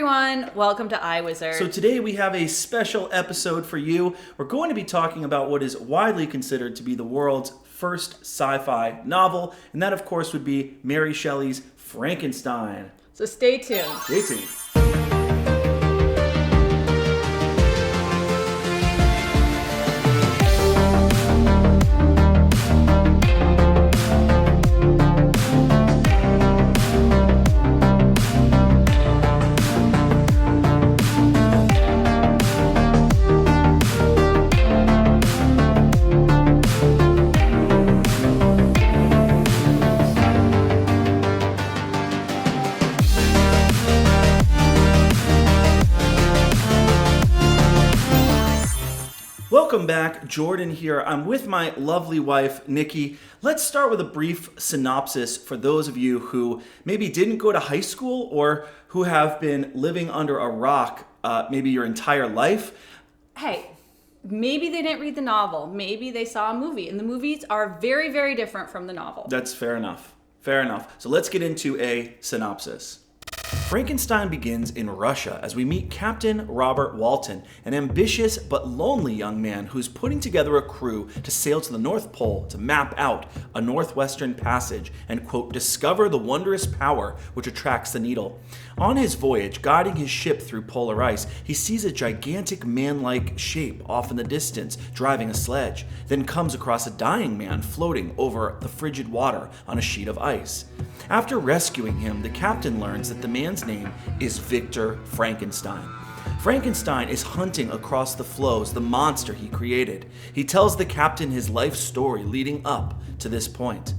everyone, welcome to iWizard. So today we have a special episode for you. We're going to be talking about what is widely considered to be the world's first sci-fi novel, and that of course would be Mary Shelley's Frankenstein. So stay tuned. Stay tuned. Welcome back, Jordan here. I'm with my lovely wife, Nikki. Let's start with a brief synopsis for those of you who maybe didn't go to high school or who have been living under a rock maybe your entire life. Hey, maybe they didn't read the novel. Maybe they saw a movie, and the movies are very, very different from the novel. That's fair enough. Fair enough. So let's get into a synopsis. Frankenstein begins in Russia as we meet Captain Robert Walton, an ambitious but lonely young man who's putting together a crew to sail to the North Pole to map out a northwestern passage and, quote, discover the wondrous power which attracts the needle. On his voyage, guiding his ship through polar ice, he sees a gigantic man-like shape off in the distance driving a sledge, then comes across a dying man floating over the frigid water on a sheet of ice. After rescuing him, the captain learns that the man's name is Victor Frankenstein. Frankenstein is hunting across the floes the monster he created. He tells the captain his life story leading up to this point.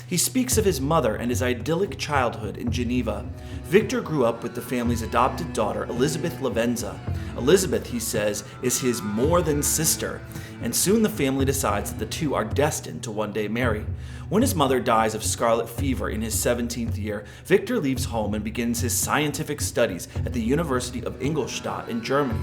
He speaks of his mother and his idyllic childhood in Geneva. Victor grew up with the family's adopted daughter, Elizabeth Lavenza. Elizabeth, he says, is his more than sister, and soon the family decides that the two are destined to one day marry. When his mother dies of scarlet fever in his 17th year, Victor leaves home and begins his scientific studies at the University of Ingolstadt in Germany.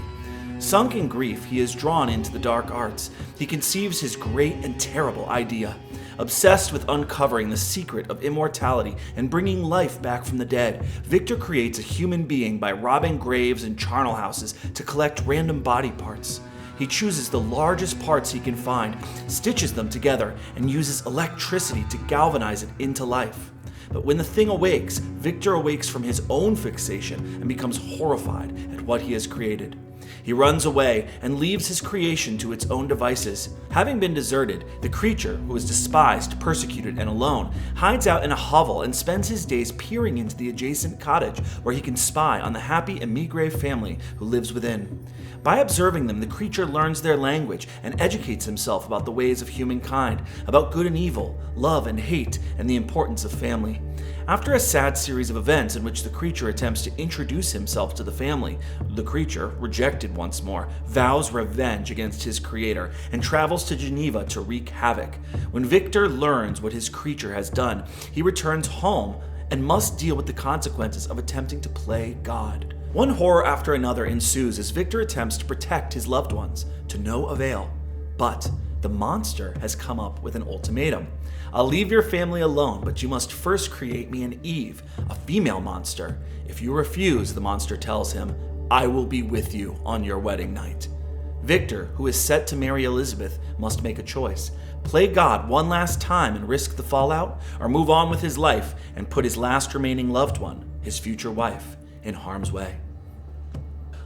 Sunk in grief, he is drawn into the dark arts. He conceives his great and terrible idea. Obsessed with uncovering the secret of immortality and bringing life back from the dead, Victor creates a human being by robbing graves and charnel houses to collect random body parts. He chooses the largest parts he can find, stitches them together, and uses electricity to galvanize it into life. But when the thing awakes, Victor awakes from his own fixation and becomes horrified at what he has created. He runs away and leaves his creation to its own devices. Having been deserted, the creature, who is despised, persecuted, and alone, hides out in a hovel and spends his days peering into the adjacent cottage where he can spy on the happy emigre family who lives within. By observing them, the creature learns their language and educates himself about the ways of humankind, about good and evil, love and hate, and the importance of family. After a sad series of events in which the creature attempts to introduce himself to the family, the creature, rejected once more, vows revenge against his creator and travels to Geneva to wreak havoc. When Victor learns what his creature has done, he returns home and must deal with the consequences of attempting to play God. One horror after another ensues as Victor attempts to protect his loved ones, to no avail. But the monster has come up with an ultimatum. I'll leave your family alone, but you must first create me an Eve, a female monster. If you refuse, the monster tells him, I will be with you on your wedding night. Victor, who is set to marry Elizabeth, must make a choice. Play God one last time and risk the fallout, or move on with his life and put his last remaining loved one, his future wife, in harm's way.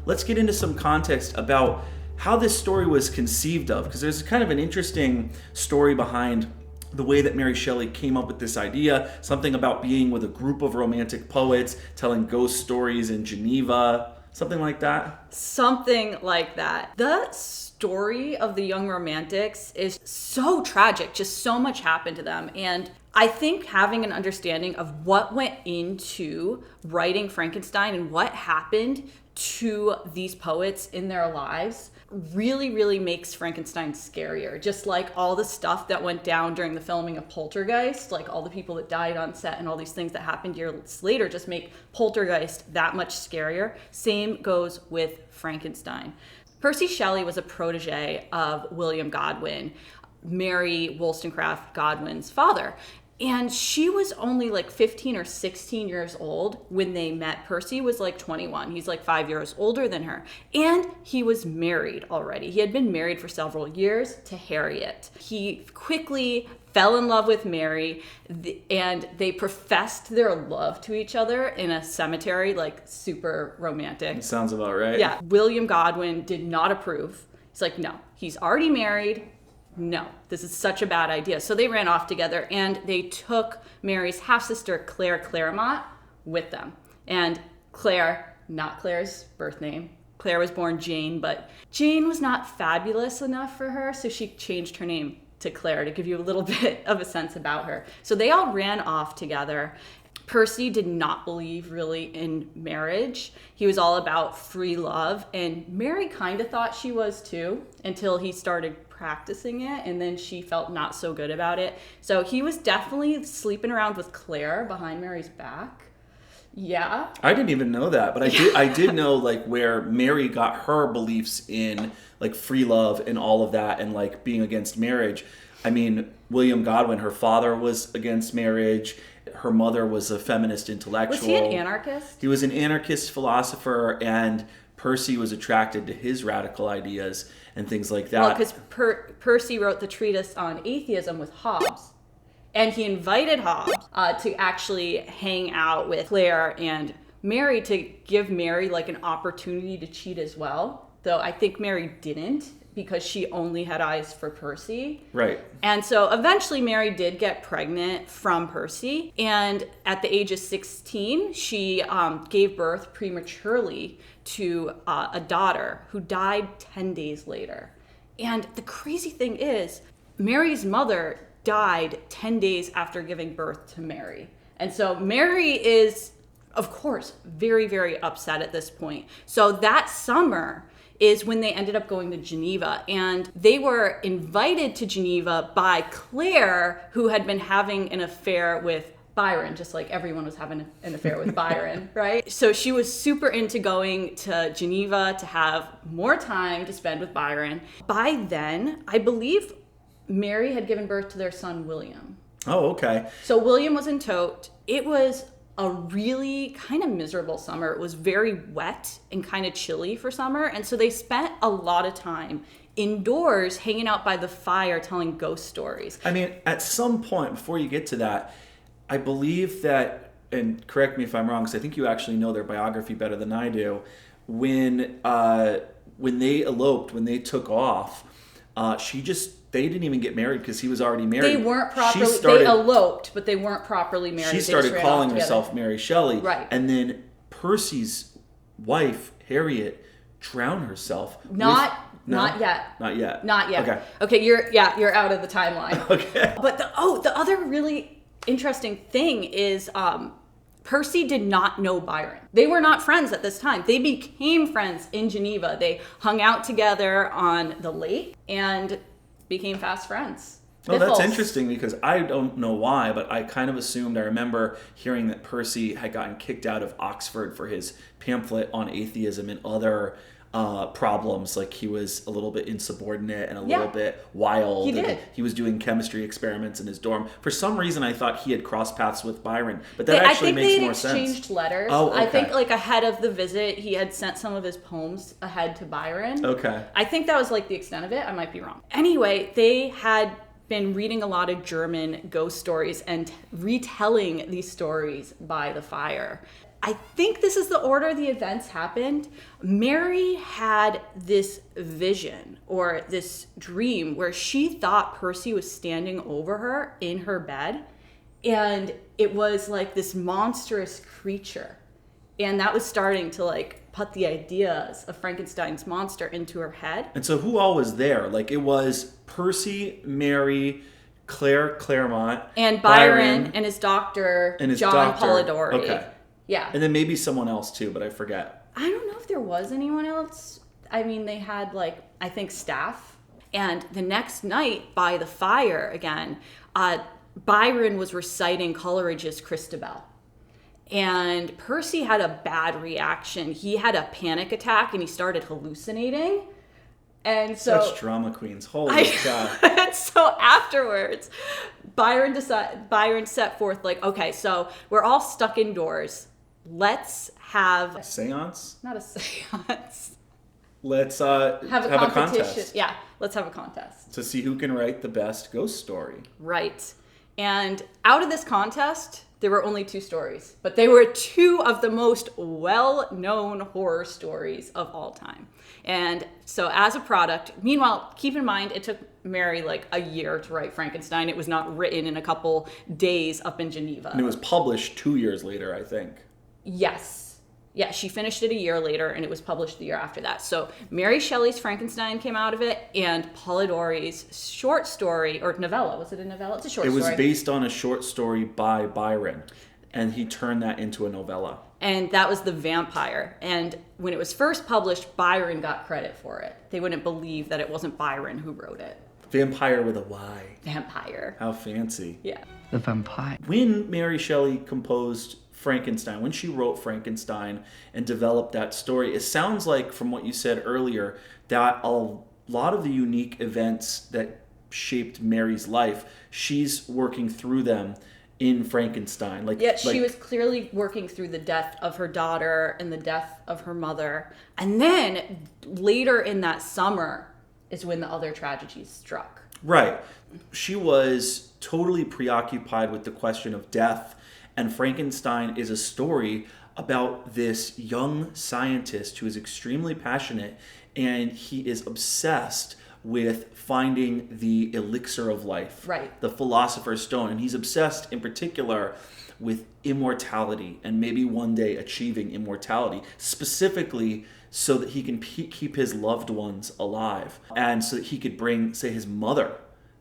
Let's get into some context about how this story was conceived of, because there's kind of an interesting story behind the way that Mary Shelley came up with this idea, something about being with a group of romantic poets, telling ghost stories in Geneva, something like that. Something like that. The story of the young romantics is so tragic, just so much happened to them. And I think having an understanding of what went into writing Frankenstein and what happened to these poets in their lives really, really makes Frankenstein scarier. Just like all the stuff that went down during the filming of Poltergeist, like all the people that died on set and all these things that happened years later just make Poltergeist that much scarier. Same goes with Frankenstein. Percy Shelley was a protege of William Godwin, Mary Wollstonecraft Godwin's father. And she was only like 15 or 16 years old when they met. Percy was like 21. He's like 5 years older than her. And he was married already. He had been married for several years to Harriet. He quickly fell in love with Mary, and they professed their love to each other in a cemetery, like super romantic. Sounds about right. Yeah. William Godwin did not approve. He's like, no, he's already married. No, this is such a bad idea. So they ran off together, and they took Mary's half-sister, Claire Claremont, with them. And Claire, not Claire's birth name. Claire was born Jane, but Jane was not fabulous enough for her, so she changed her name to Claire to give you a little bit of a sense about her. So they all ran off together. Percy did not believe really in marriage. He was all about free love, and Mary kind of thought she was too, until he started practicing it, and then she felt not so good about it. So he was definitely sleeping around with Claire behind Mary's back. Yeah. I didn't even know that, but I did know like where Mary got her beliefs in like free love and all of that, and like being against marriage. I mean, William Godwin, her father was against marriage. Her mother was a feminist intellectual. Was he an anarchist? He was an anarchist philosopher, and Percy was attracted to his radical ideas and things like that. Well, because Percy wrote the treatise on atheism with Hobbes. And he invited Hobbes to actually hang out with Claire and Mary, to give Mary like an opportunity to cheat as well. Though I think Mary didn't, because she only had eyes for Percy. Right. And so eventually Mary did get pregnant from Percy. And at the age of 16, she gave birth prematurely to a daughter who died 10 days later. And the crazy thing is, Mary's mother died 10 days after giving birth to Mary. And so Mary is, of course, very, very upset at this point. So that summer is when they ended up going to Geneva. And they were invited to Geneva by Claire, who had been having an affair with Byron, just like everyone was having an affair with Byron, right? So she was super into going to Geneva to have more time to spend with Byron. By then, I believe Mary had given birth to their son, William. Oh, okay. So William was in tote. It was a really kind of miserable summer. It was very wet and kind of chilly for summer. And so they spent a lot of time indoors hanging out by the fire telling ghost stories. I mean, at some point before you get to that, I believe that, and correct me if I'm wrong, because I think you actually know their biography better than I do, when they eloped, when they took off, they didn't even get married because he was already married. They weren't properly, they eloped, but they weren't properly married. She started calling herself Mary Shelley. Right. And then Percy's wife, Harriet, drowned herself. Not yet. Not yet. Okay, you're out of the timeline. Okay. But the other really interesting thing is Percy did not know Byron. They were not friends at this time. They became friends in Geneva. They hung out together on the lake and became fast friends. Oh, that's interesting, because I don't know why, but I kind of assumed, I remember hearing that Percy had gotten kicked out of Oxford for his pamphlet on atheism and other problems. Like he was a little bit insubordinate and a little bit wild. He did. He was doing chemistry experiments in his dorm. For some reason, I thought he had crossed paths with Byron, but that actually makes more sense. I think they exchanged letters. Oh, okay. I think like ahead of the visit, he had sent some of his poems ahead to Byron. Okay. I think that was like the extent of it. I might be wrong. Anyway, they had been reading a lot of German ghost stories and retelling these stories by the fire. I think this is the order the events happened. Mary had this vision or this dream where she thought Percy was standing over her in her bed, and it was like this monstrous creature. And that was starting to like put the ideas of Frankenstein's monster into her head. And so who all was there? Like it was Percy, Mary, Claire Claremont, and Byron and his doctor, John Polidori. Okay. Yeah. And then maybe someone else too, but I forget. I don't know if there was anyone else. I mean, they had like, I think staff. And the next night by the fire again, Byron was reciting Coleridge's Christabel. And Percy had a bad reaction. He had a panic attack and he started hallucinating. And so such drama queens. Holy cow. And so afterwards, Byron set forth like, okay, so we're all stuck indoors. Let's have Seance? not a seance. Let's have a contest. Yeah, let's have a contest to see who can write the best ghost story. Right. And out of this contest, there were only 2 stories, but they were 2 of the most well-known horror stories of all time. And so as a product, meanwhile, keep in mind, it took Mary like a year to write Frankenstein. It was not written in a couple days up in Geneva. And it was published 2 years later, I think. Yes. Yeah, she finished it a year later, and it was published the year after that. So Mary Shelley's Frankenstein came out of it, and Polidori's short story, or novella. Was it a novella? It's a short story. It was based on a short story by Byron, and he turned that into a novella. And that was The Vampire. And when it was first published, Byron got credit for it. They wouldn't believe that it wasn't Byron who wrote it. Vampire with a Y. Vampire. How fancy. Yeah. The vampire. When Mary Shelley composed Frankenstein, when she wrote Frankenstein and developed that story, it sounds like, from what you said earlier, that a lot of the unique events that shaped Mary's life, she's working through them in Frankenstein. She was clearly working through the death of her daughter and the death of her mother. And then later in that summer is when the other tragedies struck. Right. She was totally preoccupied with the question of death. And Frankenstein is a story about this young scientist who is extremely passionate, and he is obsessed with finding the elixir of life, right? The Philosopher's Stone. And he's obsessed in particular with immortality and maybe one day achieving immortality, specifically so that he can keep his loved ones alive and so that he could bring, say, his mother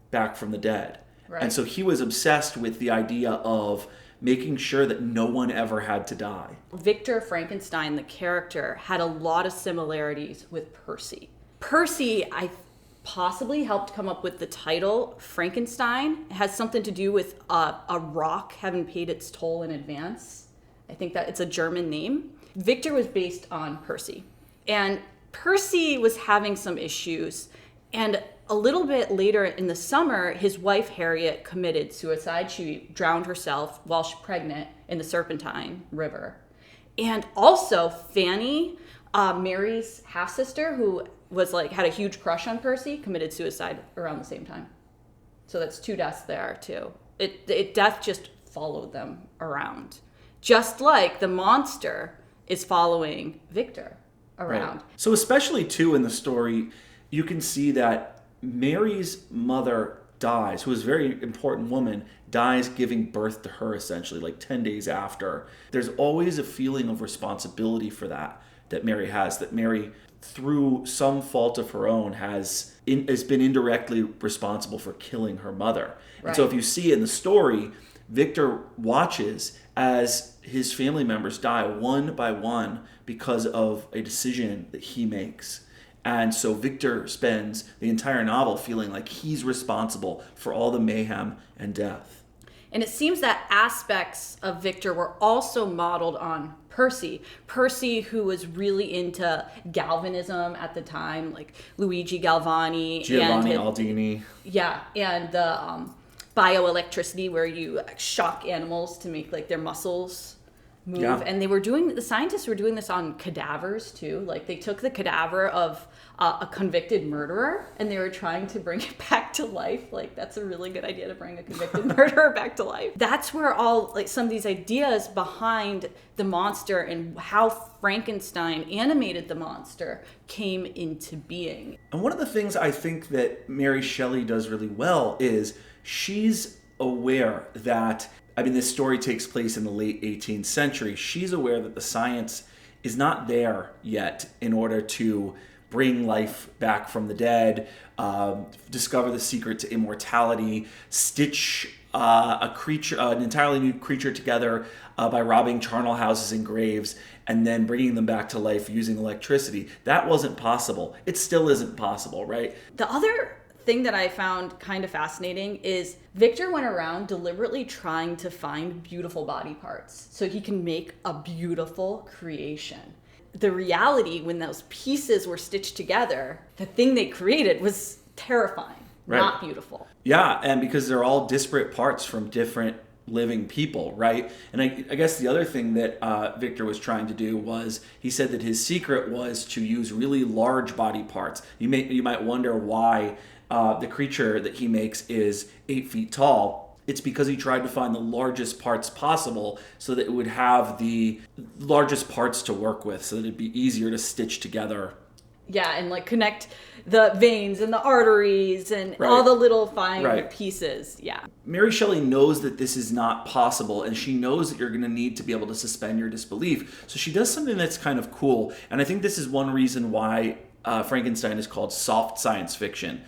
back from the dead. Right. And so he was obsessed with the idea of making sure that no one ever had to die. Victor Frankenstein, the character, had a lot of similarities with Percy. Percy, I possibly helped come up with the title Frankenstein. It has something to do with a rock having paid its toll in advance. I think that it's a German name. Victor was based on Percy. And Percy was having some issues, and a little bit later in the summer, his wife Harriet committed suicide. She drowned herself while she's pregnant in the Serpentine River. And also Fanny, Mary's half-sister, who was had a huge crush on Percy, committed suicide around the same time. So that's 2 deaths there too. Death just followed them around. Just like the monster is following Victor around. Right. So especially too in the story, you can see that Mary's mother dies, who is a very important woman, dies giving birth to her essentially, 10 days after. There's always a feeling of responsibility for that Mary has, that Mary, through some fault of her own, has been indirectly responsible for killing her mother. Right. And so if you see in the story, Victor watches as his family members die one by one because of a decision that he makes. And so Victor spends the entire novel feeling like he's responsible for all the mayhem and death. And it seems that aspects of Victor were also modeled on Percy. Percy, who was really into Galvanism at the time, like Luigi Galvani. Giovanni Aldini. Yeah, and the bioelectricity, where you shock animals to make their muscles move. Yeah. And the scientists were doing this on cadavers too. They took the cadaver of a convicted murderer and they were trying to bring it back to life. That's a really good idea, to bring a convicted murderer back to life. That's where all some of these ideas behind the monster and how Frankenstein animated the monster came into being. And one of the things I think that Mary Shelley does really well is she's aware that, this story takes place in the late 18th century. She's aware that the science is not there yet in order to bring life back from the dead, discover the secret to immortality, stitch an entirely new creature together by robbing charnel houses and graves, and then bringing them back to life using electricity. That wasn't possible. It still isn't possible, right? The other thing that I found kind of fascinating is Victor went around deliberately trying to find beautiful body parts so he can make a beautiful creation. The reality, when those pieces were stitched together, the thing they created was terrifying. not beautiful. Yeah, and because they're all disparate parts from different living people, right? And I guess the other thing that Victor was trying to do was, he said that his secret was to use really large body parts. You might wonder why the creature that he makes is 8 feet tall. It's because he tried to find the largest parts possible so that it would have the largest parts to work with, so that it'd be easier to stitch together. Yeah, and like connect the veins and the arteries and all the little fine pieces. Yeah. Mary Shelley knows that this is not possible, and she knows that you're going to need to be able to suspend your disbelief. So she does something that's kind of cool, and I think this is one reason why Frankenstein is called soft science fiction,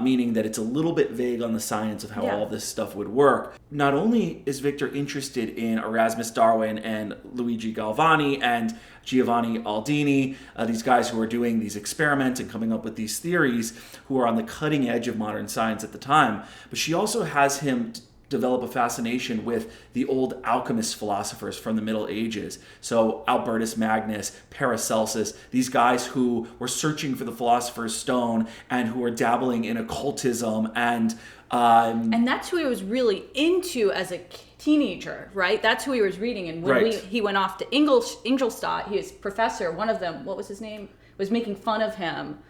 meaning that it's a little bit vague on the science of how all this stuff would work. Not only is Victor interested in Erasmus Darwin and Luigi Galvani and Giovanni Aldini, these guys who are doing these experiments and coming up with these theories, who are on the cutting edge of modern science at the time, but she also has him develop a fascination with the old alchemist philosophers from the Middle Ages. So Albertus Magnus, Paracelsus, these guys who were searching for the philosopher's stone and who were dabbling in occultism and that's who he was really into as a teenager, right? That's who he was reading. And when he went off to Ingolstadt, his professor, one of them, what was his name, was making fun of him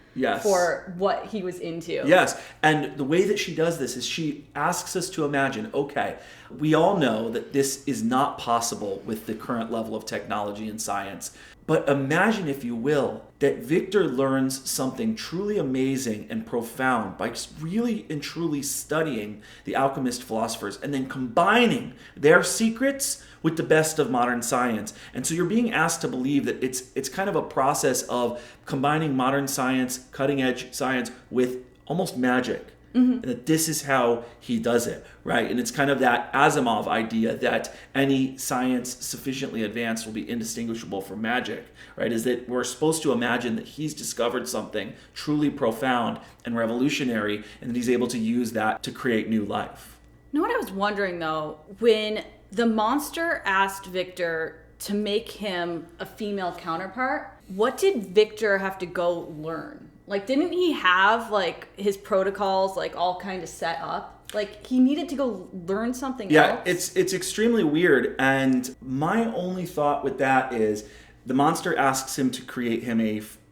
for what he was into. Yes, and the way that she does this is she asks us to imagine, okay, we all know that this is not possible with the current level of technology and science, but imagine, if you will, that Victor learns something truly amazing and profound by really and truly studying the alchemist philosophers and then combining their secrets with the best of modern science. And so you're being asked to believe that it's kind of a process of combining modern science, cutting edge science, with almost magic. And that this is how he does it, right? And it's kind of that Asimov idea that any science sufficiently advanced will be indistinguishable from magic, right? Is that we're supposed to imagine that he's discovered something truly profound and revolutionary, and that he's able to use that to create new life. You know what I was wondering, though? When the monster asked Victor to make him a female counterpart, what did Victor have to go learn? Like, didn't he have, like, his protocols, like, all kind of set up? Like, he needed to go learn something else? Yeah, it's extremely weird. And my only thought with that is the monster asks him to create him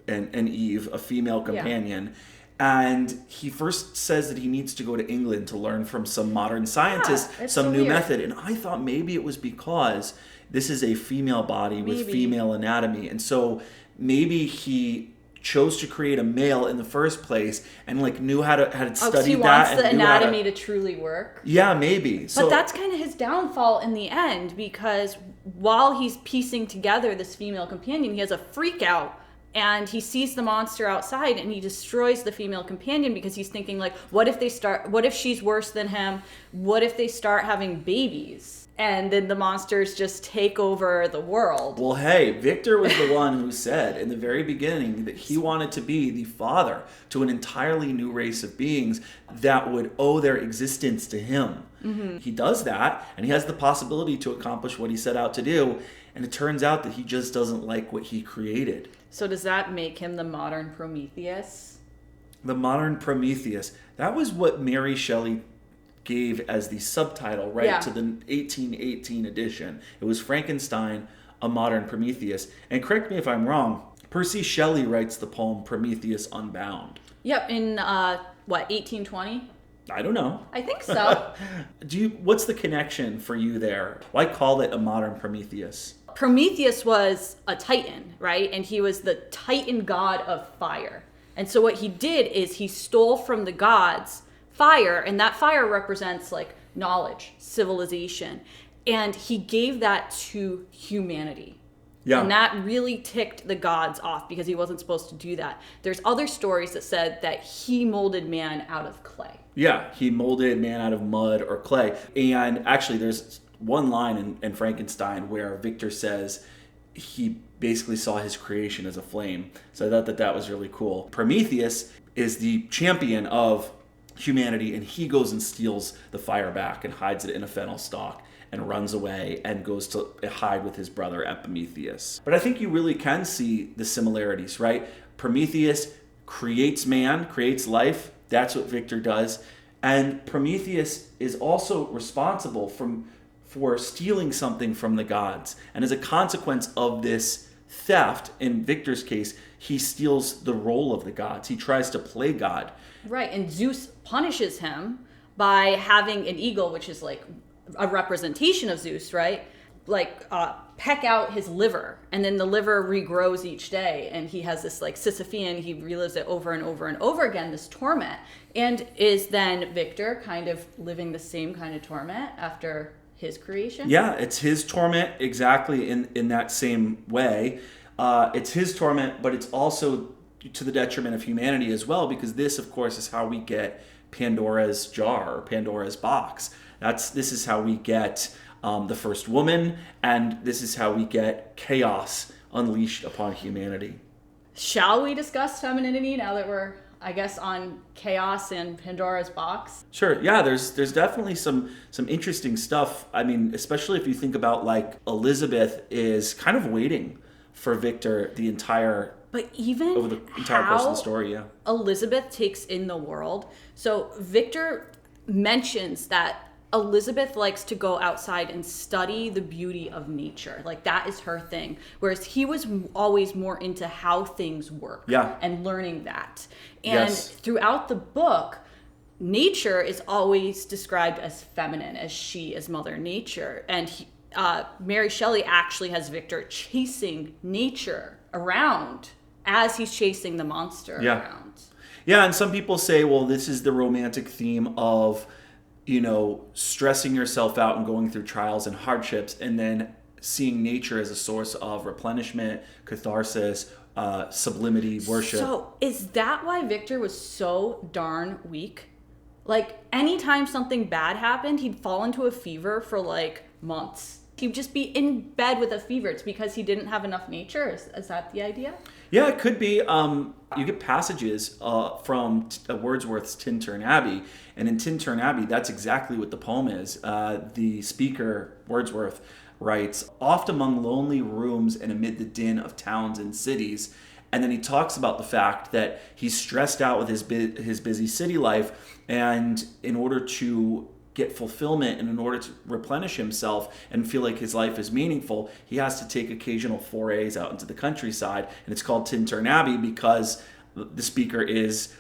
an Eve, a female companion. And he first says that he needs to go to England to learn from some modern scientist some new method. And I thought maybe it was because this is a female body with female anatomy. And so maybe he chose to create a male in the first place and like knew how to study he that. Wants and the anatomy to truly work. Yeah, maybe. But that's kind of his downfall in the end, because while he's piecing together this female companion, he has a freak out. And he sees the monster outside and he destroys the female companion because he's thinking, like, what if she's worse than him? What if they start having babies? And then the monsters just take over the world. Well, hey, Victor was the one who said in the very beginning that he wanted to be the father to an entirely new race of beings that would owe their existence to him. Mm-hmm. He does that, and he has the possibility to accomplish what he set out to do. And it turns out that he just doesn't like what he created. So does that make him the modern Prometheus? The modern Prometheus. That was what Mary Shelley gave as the subtitle, right, to the 1818 edition. It was Frankenstein, a modern Prometheus. And correct me if I'm wrong, Percy Shelley writes the poem Prometheus Unbound. Yep, in, 1820? I don't know. I think so. What's the connection for you there? Why call it a modern Prometheus? Prometheus was a titan, right? And he was the titan god of fire. And so what he did is he stole from the gods fire, and that fire represents like knowledge, civilization. And he gave that to humanity. Yeah. And that really ticked the gods off because he wasn't supposed to do that. There's other stories that said that he molded man out of clay. Yeah, he molded man out of mud or clay. And actually there's one line in Frankenstein where Victor says he basically saw his creation as a flame. So I thought that was really cool. Prometheus is the champion of humanity, and he goes and steals the fire back and hides it in a fennel stalk and runs away and goes to hide with his brother Epimetheus. But I think you really can see the similarities, right? Prometheus creates man, creates life, That's what Victor does. And Prometheus is also responsible for stealing something from the gods. And as a consequence of this theft, in Victor's case, he steals the role of the gods. He tries to play God. Right, and Zeus punishes him by having an eagle, which is like a representation of Zeus, right? Like peck out his liver, and then the liver regrows each day, and he has this like Sisyphean, he relives it over and over and over again, this torment. And is then Victor kind of living the same kind of torment after his creation? Yeah, it's his torment exactly in that same way. It's his torment, but it's also to the detriment of humanity as well, because this, of course, is how we get Pandora's jar, or Pandora's box. This is how we get the first woman, and this is how we get chaos unleashed upon humanity. Shall we discuss femininity now that we're, I guess, on chaos and Pandora's box? Sure. Yeah, there's definitely some interesting stuff. I mean, especially if you think about like Elizabeth is kind of waiting for Victor the entire But even over the entire course of the story, yeah. Elizabeth takes in the world. So Victor mentions that Elizabeth likes to go outside and study the beauty of nature. Like that is her thing. Whereas he was always more into how things work, yeah, and learning that. And throughout the book, nature is always described as feminine, as she is Mother Nature. And Mary Shelley actually has Victor chasing nature around as he's chasing the monster around. Yeah, and some people say, well, this is the romantic theme of, stressing yourself out and going through trials and hardships, and then seeing nature as a source of replenishment, catharsis, sublimity, worship. So is that why Victor was so darn weak? Like anytime something bad happened, he'd fall into a fever for like months. He'd just be in bed with a fever. It's because he didn't have enough nature. Is that the idea? Yeah, it could be. You get passages from Wordsworth's Tintern Abbey, and in Tintern Abbey, that's exactly what the poem is. The speaker, Wordsworth, writes, "Oft among lonely rooms and amid the din of towns and cities." And then he talks about the fact that he's stressed out with his busy city life, and in order to get fulfillment and in order to replenish himself and feel like his life is meaningful, he has to take occasional forays out into the countryside. And it's called Tintern Abbey because the speaker is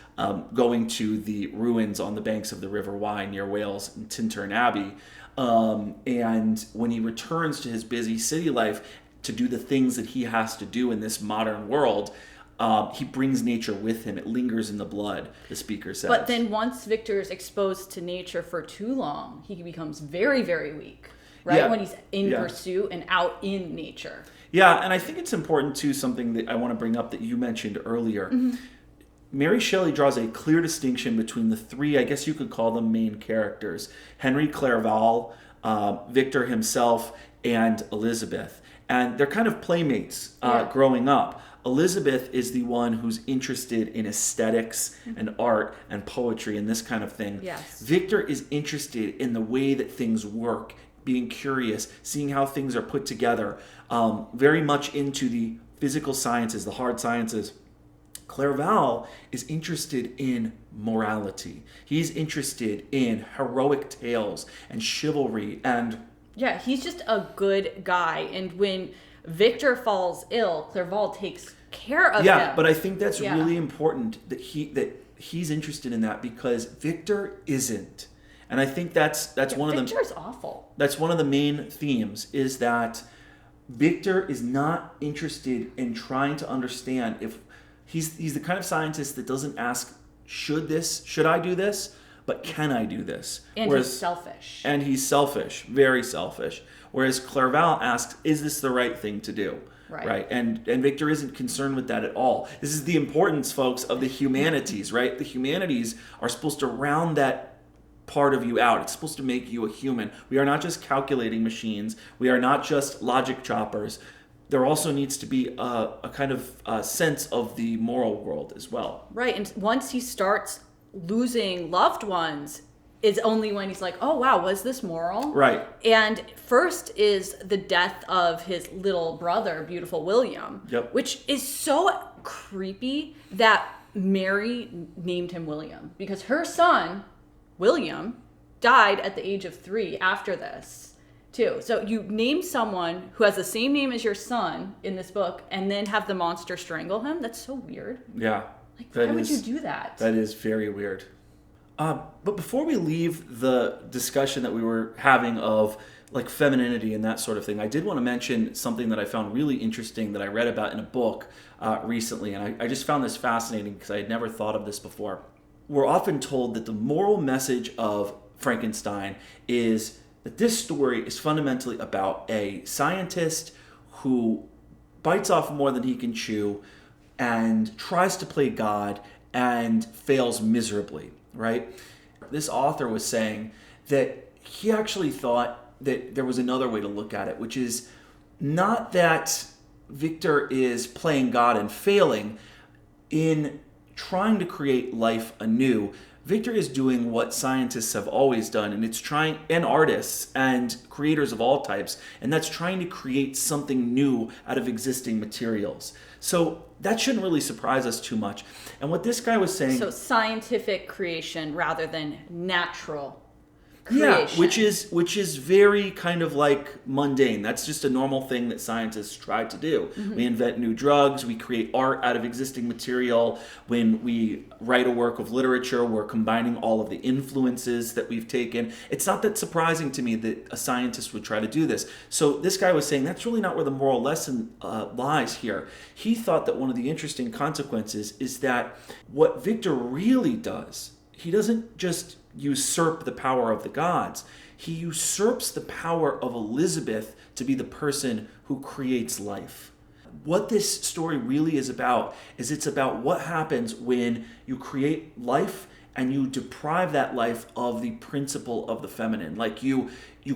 going to the ruins on the banks of the River Wye near Wales in Tintern Abbey. And when he returns to his busy city life to do the things that he has to do in this modern world, he brings nature with him. It lingers in the blood, the speaker says. But then once Victor is exposed to nature for too long, he becomes very, very weak, right? Yeah. When he's in pursuit and out in nature. Yeah, and I think it's important too, something that I want to bring up that you mentioned earlier. Mm-hmm. Mary Shelley draws a clear distinction between the three, I guess you could call them main characters, Henry Clerval, Victor himself, and Elizabeth. And they're kind of playmates growing up. Elizabeth is the one who's interested in aesthetics and art and poetry and this kind of thing. Yes. Victor is interested in the way that things work, being curious, seeing how things are put together, very much into the physical sciences, the hard sciences. Clerval is interested in morality. He's interested in heroic tales and chivalry and... Yeah, he's just a good guy. And when Victor falls ill, Clerval takes care of him. Yeah, but I think that's really important that he's interested in that because Victor isn't. And I think that's one of the... Victor's awful. That's one of the main themes, is that Victor is not interested in trying to understand if... He's the kind of scientist that doesn't ask, should I do this? But can I do this? And he's selfish. And he's selfish, very selfish. Whereas Clerval asks, is this the right thing to do? Right. And Victor isn't concerned with that at all. This is the importance, folks, of the humanities, right? The humanities are supposed to round that part of you out. It's supposed to make you a human. We are not just calculating machines. We are not just logic choppers. There also needs to be a kind of sense of the moral world as well. Right. And once he starts losing loved ones is only when he's like, oh wow, was this moral? Right. And first is the death of his little brother, beautiful William, which is so creepy that Mary named him William because her son, William, died at the age of 3 after this, too. So you name someone who has the same name as your son in this book and then have the monster strangle him? That's so weird. Yeah. Like, why would you do that? That is very weird. But before we leave the discussion that we were having of like femininity and that sort of thing, I did want to mention something that I found really interesting that I read about in a book recently. And I just found this fascinating because I had never thought of this before. We're often told that the moral message of Frankenstein is that this story is fundamentally about a scientist who bites off more than he can chew and tries to play God and fails miserably, right? This author was saying that he actually thought that there was another way to look at it, which is not that Victor is playing God and failing in trying to create life anew. Victor is doing what scientists have always done, and it's trying, and artists and creators of all types, and that's trying to create something new out of existing materials. So that shouldn't really surprise us too much. And what this guy was saying... So scientific creation rather than natural creation. Yeah, which is very kind of like mundane. That's just a normal thing that scientists try to do. Mm-hmm. We invent new drugs, we create art out of existing material. When we write a work of literature, we're combining all of the influences that we've taken. It's not that surprising to me that a scientist would try to do this. So this guy was saying that's really not where the moral lesson lies here. He thought that one of the interesting consequences is that what Victor really does, he doesn't just usurp the power of the gods. He usurps the power of Elizabeth to be the person who creates life. What this story really is about is it's about what happens when you create life and you deprive that life of the principle of the feminine. Like you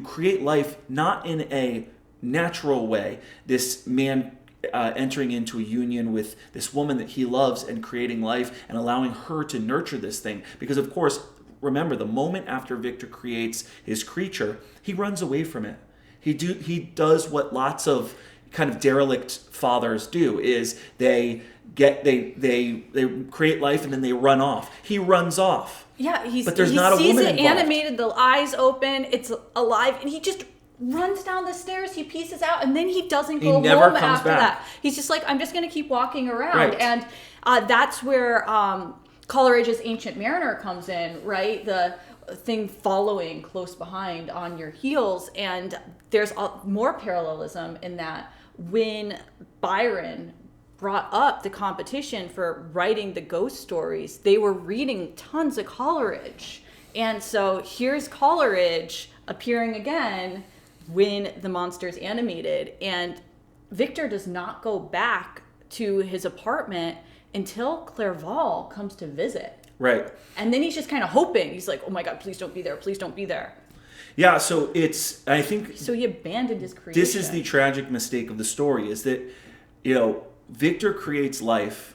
create life not in a natural way. This man entering into a union with this woman that he loves and creating life and allowing her to nurture this thing. Because of course, remember, the moment after Victor creates his creature, he runs away from it. He does what lots of kind of derelict fathers do, is they create life and then they run off. He runs off. Yeah, but there's not a woman involved. He sees it animated, the eyes open, it's alive, and he just runs down the stairs, he pieces out, and then he doesn't go home after that. He's just like, I'm just going to keep walking around. Right. And that's where Coleridge's Ancient Mariner comes in, right? The thing following close behind on your heels. And there's more parallelism in that when Byron brought up the competition for writing the ghost stories, they were reading tons of Coleridge. And so here's Coleridge appearing again when the monster's animated. And Victor does not go back to his apartment until Clerval comes to visit. Right. And then he's just kind of hoping. He's like, oh my God, please don't be there. Please don't be there. Yeah, so I think... So he abandoned his creation. This is the tragic mistake of the story, is that, Victor creates life,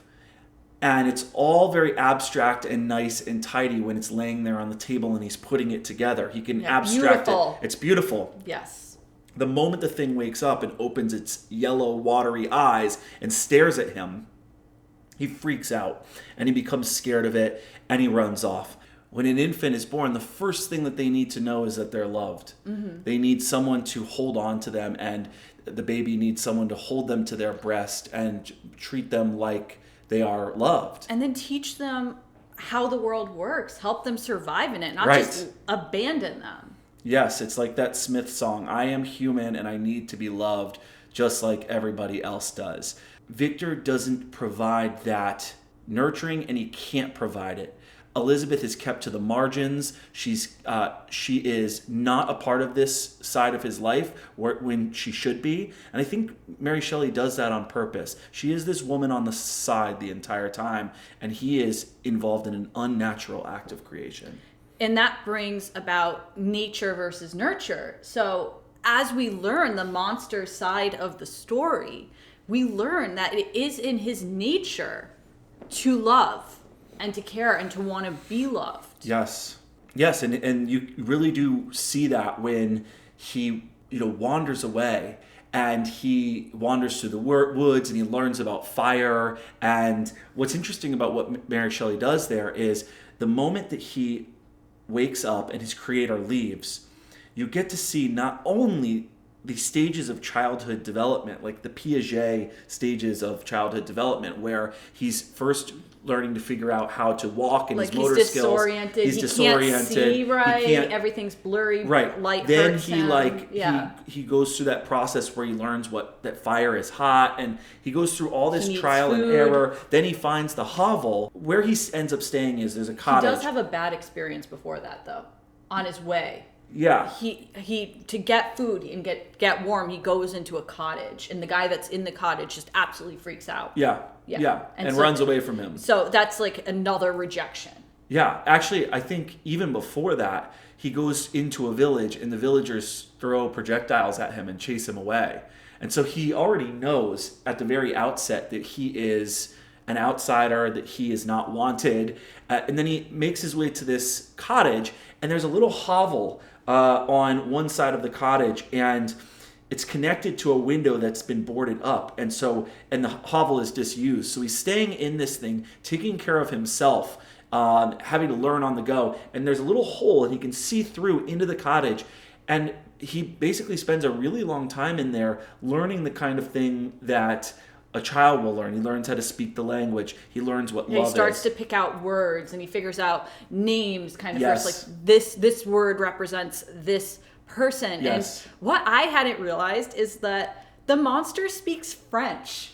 and it's all very abstract and nice and tidy when it's laying there on the table and he's putting it together. He can abstract it. It's beautiful. Yes. The moment the thing wakes up and opens its yellow, watery eyes and stares at him, he freaks out and he becomes scared of it and he runs off. When an infant is born, the first thing that they need to know is that they're loved. Mm-hmm. They need someone to hold on to them, and the baby needs someone to hold them to their breast and treat them like they are loved. And then teach them how the world works, help them survive in it, not right. just abandon them. Yes, it's like that Smith song, I am human and I need to be loved just like everybody else does. Victor doesn't provide that nurturing, and he can't provide it. Elizabeth is kept to the margins. She is not a part of this side of his life when she should be. And I think Mary Shelley does that on purpose. She is this woman on the side the entire time, and he is involved in an unnatural act of creation. And that brings about nature versus nurture. So as we learn the monster side of the story, we learn that it is in his nature to love and to care and to want to be loved. Yes. Yes, and you really do see that when he, wanders away and he wanders through the woods and he learns about fire. And what's interesting about what Mary Shelley does there is the moment that he wakes up and his creator leaves, you get to see not only the stages of childhood development, like the Piaget stages of childhood development, where he's first learning to figure out how to walk and like his motor skills. He's disoriented. Can't see right. Everything's blurry. Right. Light then hurts he him. he goes through that process where he learns that fire is hot, and he goes through all this trial and error. Then he finds the hovel. Where he ends up staying there's a cottage. He does have a bad experience before that, though, on his way. Yeah. He to get food and get warm, he goes into a cottage, and the guy that's in the cottage just absolutely freaks out. Yeah. And so, runs away from him. So that's like another rejection. Yeah. Actually, I think even before that, he goes into a village and the villagers throw projectiles at him and chase him away. And so he already knows at the very outset that he is an outsider, that he is not wanted. And then he makes his way to this cottage, and there's a little hovel on one side of the cottage, and it's connected to a window that's been boarded up, and the hovel is disused. So he's staying in this thing, taking care of himself, having to learn on the go. And there's a little hole, and he can see through into the cottage, and he basically spends a really long time in there learning the kind of thing that a child will learn. He learns how to speak the language. He learns what love is. He starts to pick out words, and he figures out names kind of first. Like this word represents this person. Yes. And what I hadn't realized is that the monster speaks French.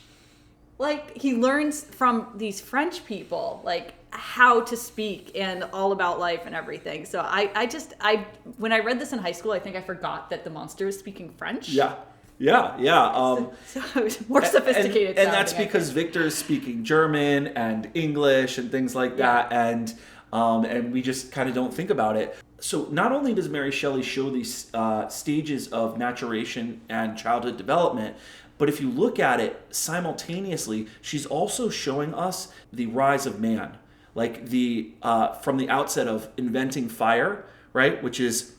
Like, he learns from these French people, like, how to speak and all about life and everything. So I when I read this in high school, I think I forgot that the monster is speaking French. Yeah. So it was more sophisticated. And that's because Victor is speaking German and English and things like that, and we just kind of don't think about it. So not only does Mary Shelley show these stages of maturation and childhood development, but if you look at it simultaneously, she's also showing us the rise of man, like from the outset of inventing fire, right, which is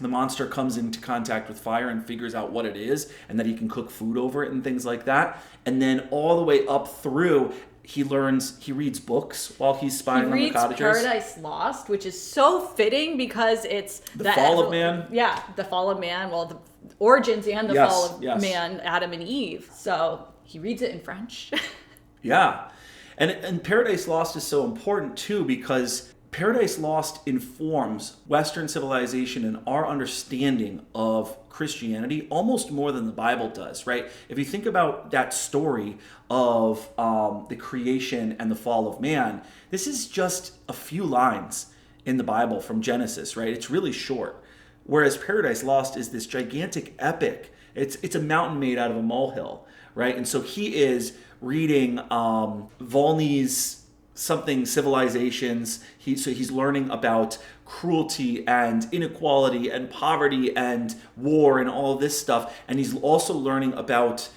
the monster comes into contact with fire and figures out what it is and that he can cook food over it and things like that. And then all the way up through, he reads books while he's spying on the cottagers. He reads Paradise Lost, which is so fitting because it's the fall of man. Yeah, the fall of man. Well, the origins and the fall of man, Adam and Eve. So he reads it in French. Yeah. And Paradise Lost is so important too because Paradise Lost informs Western civilization and our understanding of Christianity almost more than the Bible does, right? If you think about that story of the creation and the fall of man, this is just a few lines in the Bible from Genesis, right? It's really short. Whereas Paradise Lost is this gigantic epic. It's a mountain made out of a molehill, right? And so he is reading Volney's something civilizations. He's learning about cruelty and inequality and poverty and war and all this stuff. And he's also learning about,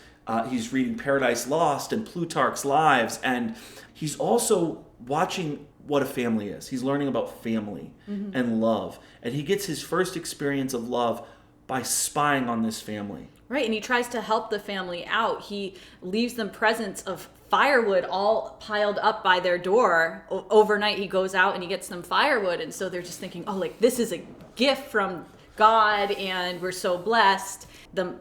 he's reading Paradise Lost and Plutarch's Lives. And he's also watching what a family is. He's learning about family and love. And he gets his first experience of love by spying on this family. Right, and he tries to help the family out. He leaves them presents of firewood all piled up by their door. Overnight, he goes out and he gets them firewood. And so they're just thinking, oh, like, this is a gift from God and we're so blessed. The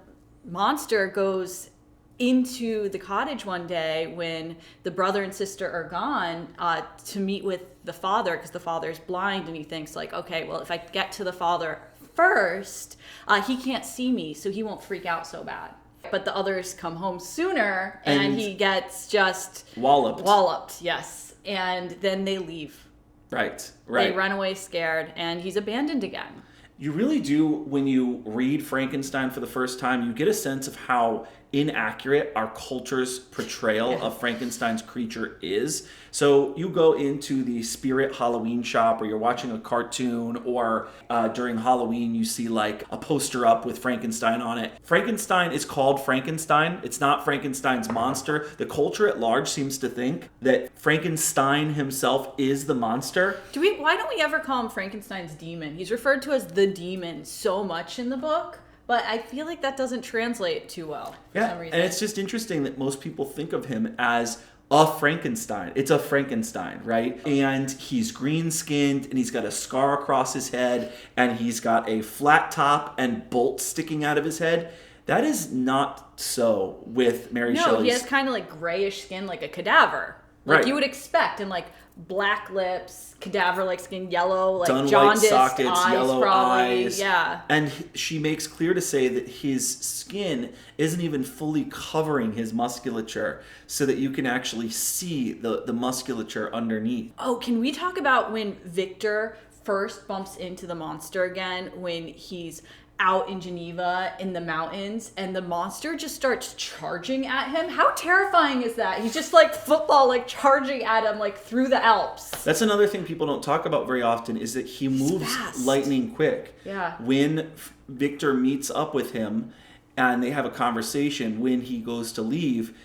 monster goes into the cottage one day when the brother and sister are gone to meet with the father because the father's blind, and he thinks like, okay, well, if I get to the father first, he can't see me, so he won't freak out so bad. But the others come home sooner, and he gets just walloped, yes. And then they leave. Right. They run away scared, and he's abandoned again. You really do, when you read Frankenstein for the first time, you get a sense of how inaccurate our culture's portrayal of Frankenstein's creature is. So you go into the Spirit Halloween shop, or you're watching a cartoon, or during Halloween you see like a poster up with Frankenstein on it. Frankenstein is called Frankenstein. It's not Frankenstein's monster. The culture at large seems to think that Frankenstein himself is the monster. Why don't we ever call him Frankenstein's demon? He's referred to as the demon so much in the book. But I feel like that doesn't translate too well for some reason. And it's just interesting that most people think of him as a Frankenstein. It's a Frankenstein, right? And he's green-skinned, and he's got a scar across his head, and he's got a flat top and bolts sticking out of his head. That is not so with Mary Shelley's. No, he has kind of like grayish skin, like a cadaver. Like you would expect, and like black lips, cadaver-like skin, yellow, like Dun jaundiced sockets, eyes, yellow probably. eyes. Yeah. And she makes clear to say that his skin isn't even fully covering his musculature so that you can actually see the musculature underneath. Oh, can we talk about when Victor first bumps into the monster again, when he's out in Geneva in the mountains and the monster just starts charging at him? How terrifying is that? He's just like football, like charging at him like through the Alps. That's another thing people don't talk about very often, is that he moves lightning quick. Yeah. When Victor meets up with him and they have a conversation, when he goes to leave,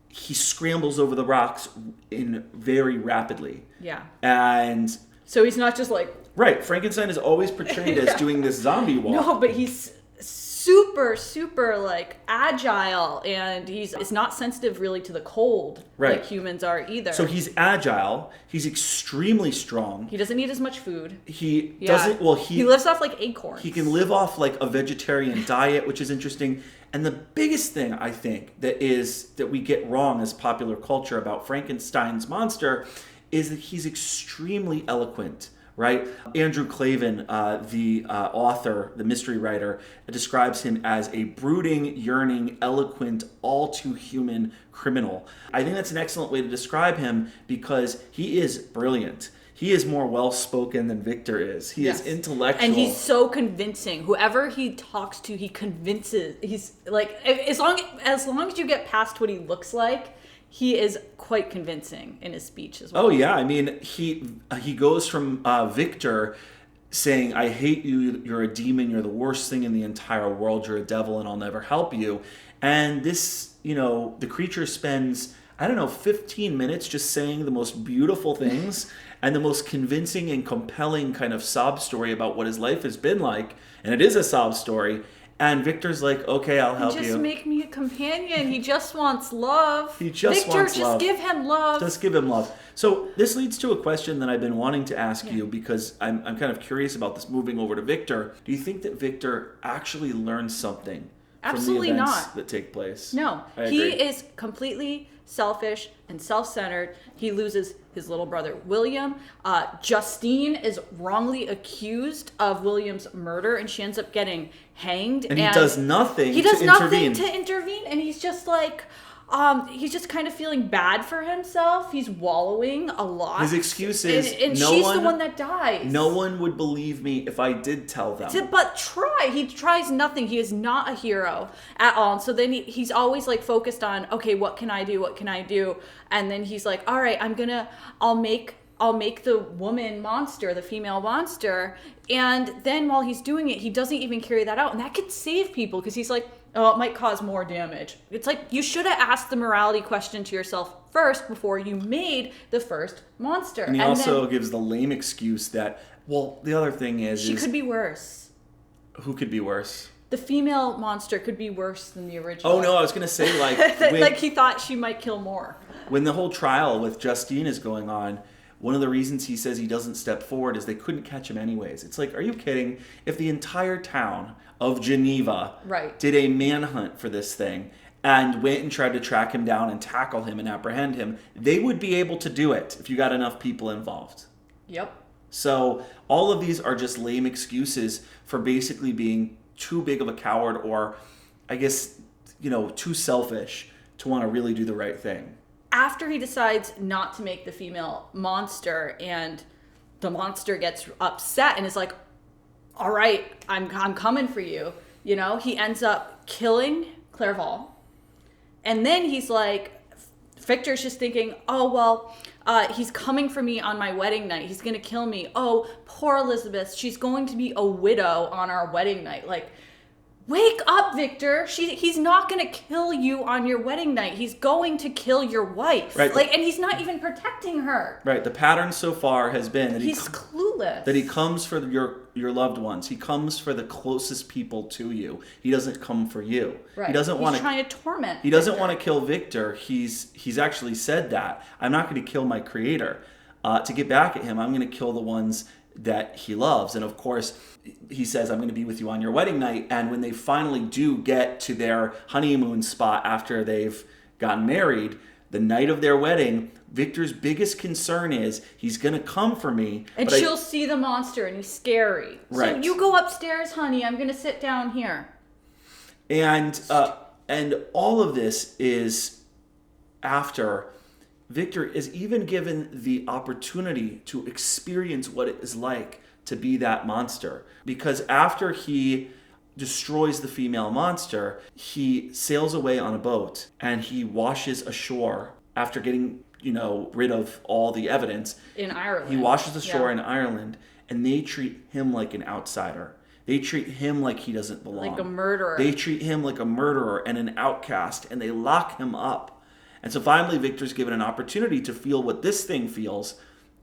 he scrambles over the rocks very rapidly. Yeah. And so he's not just like... Right. Frankenstein is always portrayed as doing this zombie walk. No, but he's super like agile, and it's not sensitive really to the cold like humans are either. So he's agile. He's extremely strong. He doesn't eat as much food. He doesn't. Well, he lives off like acorns. He can live off like a vegetarian diet, which is interesting. And the biggest thing I think that we get wrong as popular culture about Frankenstein's monster is that he's extremely eloquent. Right? Andrew Clavin, the author, the mystery writer, describes him as a brooding, yearning, eloquent, all too human criminal. I think that's an excellent way to describe him because he is brilliant. He is more well-spoken than Victor is. He is intellectual. And he's so convincing. Whoever he talks to, he convinces. He's like, as long as you get past what he looks like, he is quite convincing in his speech as well. Oh, yeah. I mean, he goes from Victor saying, I hate you, you're a demon, you're the worst thing in the entire world, you're a devil, and I'll never help you. And this, the creature spends, 15 minutes just saying the most beautiful things and the most convincing and compelling kind of sob story about what his life has been like. And it is a sob story. And Victor's like, okay, I'll help you. Just make me a companion. He just wants love. Victor, wants love. Just give him love. Just give him love. So this leads to a question that I've been wanting to ask you because I'm kind of curious about this moving over to Victor. Do you think that Victor actually learns something Absolutely from the events not. that take place? No. I agree. He is completely selfish and self-centered. He loses his little brother, William. Justine is wrongly accused of William's murder, and she ends up getting hanged. And he does nothing He does to nothing intervene. to intervene, and he's just like... he's just kind of feeling bad for himself. He's wallowing a lot. His excuse is, and she's the one that dies. No one would believe me if I did tell them. But he tries nothing. He is not a hero at all. And so then he's always like focused on, okay, what can I do? What can I do? And then he's like, all right, I'll make the woman monster, the female monster. And then while he's doing it, he doesn't even carry that out. And that could save people because he's like, oh, it might cause more damage. It's like you should have asked the morality question to yourself first before you made the first monster. And he also gives the lame excuse that, well, the other thing is... She could be worse. Who could be worse? The female monster could be worse than the original. Oh, no, I was going to say, like... like he thought she might kill more. When the whole trial with Justine is going on, one of the reasons he says he doesn't step forward is they couldn't catch him anyways. It's like, are you kidding? If the entire town of Geneva did a manhunt for this thing and went and tried to track him down and tackle him and apprehend him, they would be able to do it if you got enough people involved. Yep. So all of these are just lame excuses for basically being too big of a coward or, I guess, too selfish to want to really do the right thing. After he decides not to make the female monster and the monster gets upset and is like, all right, I'm coming for you. He ends up killing Clerval. And then he's like, Victor's just thinking, oh, well, he's coming for me on my wedding night. He's going to kill me. Oh, poor Elizabeth. She's going to be a widow on our wedding night. Like, Wake up, Victor. He's not going to kill you on your wedding night. He's going to kill your wife. Right. And he's not even protecting her. Right. The pattern so far has been that he's clueless. That he comes for your loved ones. He comes for the closest people to you. He doesn't come for you. Right. He doesn't want to trying to torment. He doesn't want to kill Victor. He's actually said that. I'm not going to kill my creator. To get back at him, I'm going to kill the ones that he loves. And of course, he says, I'm going to be with you on your wedding night. And when they finally do get to their honeymoon spot after they've gotten married, the night of their wedding, Victor's biggest concern is he's going to come for me. And she'll see the monster and he's scary. Right. So you go upstairs, honey. I'm going to sit down here. And all of this is after Victor is even given the opportunity to experience what it is like to be that monster. Because after he destroys the female monster, he sails away on a boat and he washes ashore after getting, rid of all the evidence. In Ireland. He washes ashore in Ireland, and they treat him like an outsider. They treat him like he doesn't belong. Like a murderer. They treat him like a murderer and an outcast, and they lock him up. And so finally, Victor's given an opportunity to feel what this thing feels,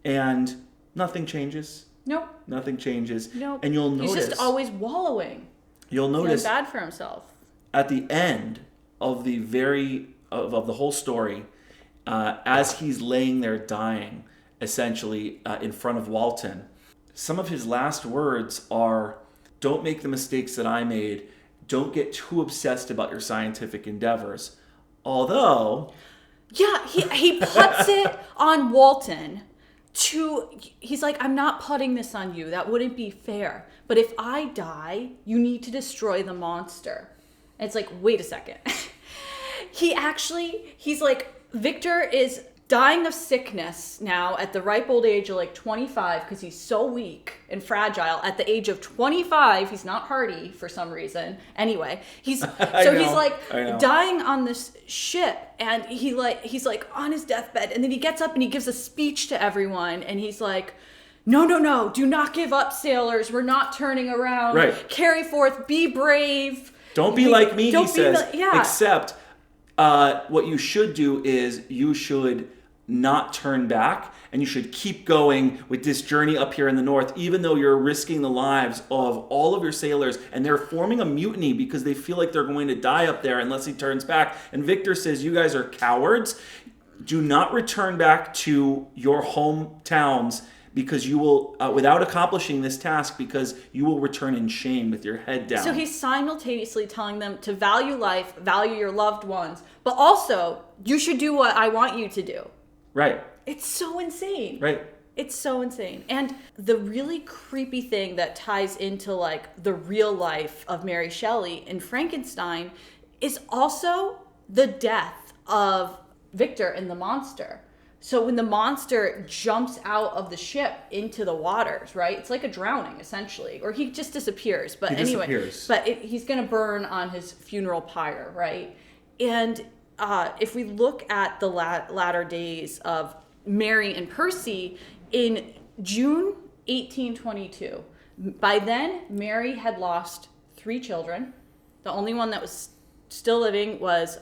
and nothing changes. Nope. Nothing changes. Nope. And you'll notice. He's just always wallowing. You'll notice. Feeling bad for himself. At the end of the whole story, as he's laying there dying, essentially in front of Walton, some of his last words are, "Don't make the mistakes that I made. Don't get too obsessed about your scientific endeavors." Although... Yeah, he puts it on Walton he's like, I'm not putting this on you. That wouldn't be fair. But if I die, you need to destroy the monster. And it's like, wait a second. He's like, Victor is dying of sickness now at the ripe old age of 25 because he's so weak and fragile. At the age of 25, he's not hardy for some reason. Anyway, he's dying on this ship, and he's on his deathbed, and then he gets up and he gives a speech to everyone, and he's like, no, do not give up, sailors. We're not turning around. Right. Carry forth, be brave. Don't be like me, he says. Except what you should do is you should not turn back, and you should keep going with this journey up here in the north, even though you're risking the lives of all of your sailors, and they're forming a mutiny because they feel like they're going to die up there unless he turns back. And Victor says, you guys are cowards. Do not return back to your hometowns because you will, without accomplishing this task, because you will return in shame with your head down. So he's simultaneously telling them to value life, value your loved ones, but also you should do what I want you to do. Right. It's so insane. Right. It's so insane. And the really creepy thing that ties into the real life of Mary Shelley in Frankenstein is also the death of Victor and the monster. So when the monster jumps out of the ship into the waters, right? It's like a drowning, essentially. Or he just disappears. But he's going to burn on his funeral pyre, right? And if we look at the latter days of Mary and Percy, in June 1822, by then, Mary had lost 3 children. The only one that was still living was